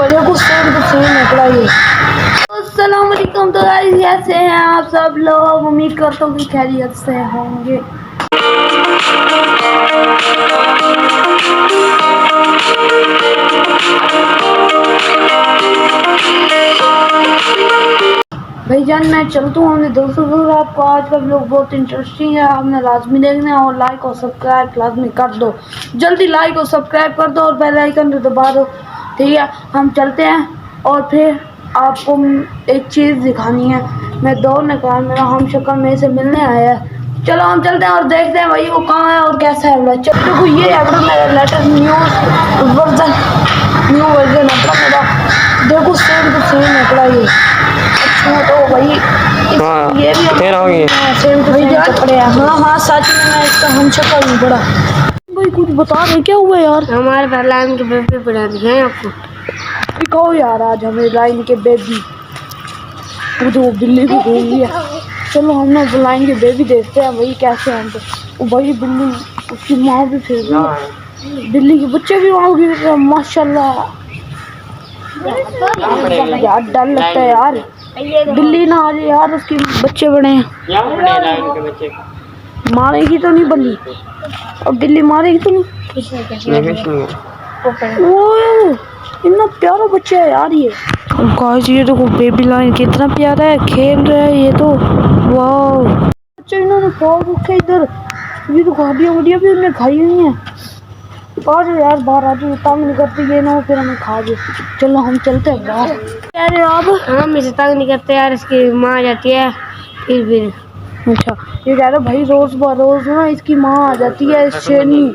देखो same to same निकला ये। अस्सलाम वालेकुम। तो गाइस कैसे हैं आप सब लोग? उम्मीद करता हूँ कि खैरियत से होंगे। भाईजान मैं चलता हूँ अपने दोस्तों। आपको आज का व्लॉग बहुत इंटरेस्टिंग है, आपने लाजमी देखना है और लाइक और सब्सक्राइब लाजमी कर दो। जल्दी लाइक और सब्सक्राइब कर दो और बेल आइकन तो दबा दो। ठीक है, हम चलते हैं और फिर आपको एक चीज़ दिखानी है। मैं दौड़ ने कहा मेरा हम शक्ल में से मिलने आया है। चलो हम चलते हैं और देखते हैं भाई वो कहाँ है और कैसा है। चलो देखो ये है मेरा लेटेस्ट न्यू वर्जन है मेरा। देखो सेम टू सेम निकला ये। अच्छा तो भाई ये भी सेम टू सेम कपड़े हैं। हाँ सच में मैं इसका हम शक्ल नहीं पड़ा। भाई कुछ बता रहे क्या हुआ यार? हमारे पास लाइन के बेबी पड़ा दिखाएं आपको। दिखाओ यार आज हमें लाइन के बेबी। वो तो बिल्ली भी घूम लिया। चलो हम ना लाइन के बेबी देखते हैं भाई कैसे हैं। तो भाई बिल्ली उसकी माँ भी फिर रही, बिल्ली के बच्चे भी वहाँ गिर रहे हैं माशाल्लाह। यार डर लगता है यार, बिल्ली ना आ जाए यार, उसके बच्चे बड़े हैं। मारेगी तो नहीं बिल्ली? और बिल्ली मारेगी तो नहीं? ओह इतना प्यारा बच्चा है यार ये। गाइस ये देखो बेबी लाइन कितना प्यारा है, खेल रहा है ये तो। वाह बच्चे इन्होंने पाव रखे इधर। ये तो गाड़ियाँ वाड़ियाँ भी उन्हें खाई हुई हैं। आ जाओ यार बाहर आ जाओ, तंग नहीं करती ये ना हो फिर हमें खा जाए। चलो हम चलते हैं बाहर। कह रहे हो आप? हम इसे तंग नहीं करते यार, इसकी माँ आ जाती है फिर। अच्छा ये कह रहे भाई रोज बरोज ना इसकी माँ आ जाती है शेरनी,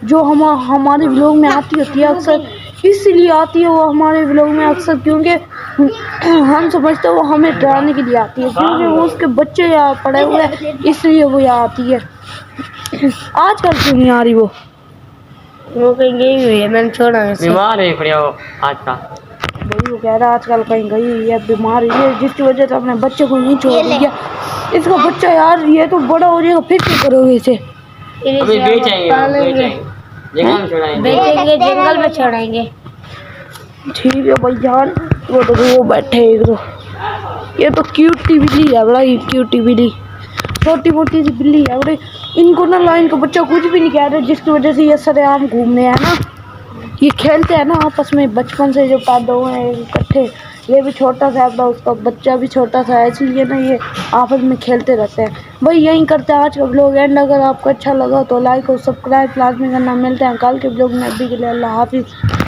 जो हमारे व्लॉग में आती होती है अक्सर। इसलिए आती है वो हमारे व्लॉग में अक्सर, क्योंकि हम समझते हैं वो हमें डराने के लिए आती है, क्योंकि वो उसके बच्चे यहाँ पड़े हुए हैं इसलिए वो यहाँ आती है। आजकल क्यों नहीं आ रही वो कहीं गई हुई है, मैंने छोड़ा है। बीमार है पड़िया वो आजकल। भाई वो कह रहा है आजकल कहीं गई हुई है, बीमार हुई है, जिसकी वजह से अपने बच्चे को नहीं छोड़ दिया। इसका बच्चा यार ये तो बड़ा हो जाएगा, फिर क्या करोगे इसे? अभी बेचेंगे जंगल में छोड़ेंगे। ठीक है भाईजान। वो तो वो बैठे एक तो, ये तो क्यूटी बिल्ली है, बड़ा ही क्यूटी बिल्ली, छोटी मोटी सी बिल्ली है बड़े। इनको ना लाइन का बच्चा कुछ भी नहीं कह रहे, जिसकी वजह से ये सरेआम घूमने हैं ना। ये खेलते हैं ना आपस में बचपन से, जो पैदा हुए हैं इकट्ठे। ये भी छोटा सा है, उसका बच्चा भी छोटा सा है, इसलिए ना ये आपस में खेलते रहते हैं। भाई यहीं करते हैं आज का व्लॉग एंड। अगर आपको अच्छा लगा तो लाइक और सब्सक्राइब लाजमी करना। मिलते हैं कल के व्लॉग में, अभी के लिए अल्लाह हाफिज़।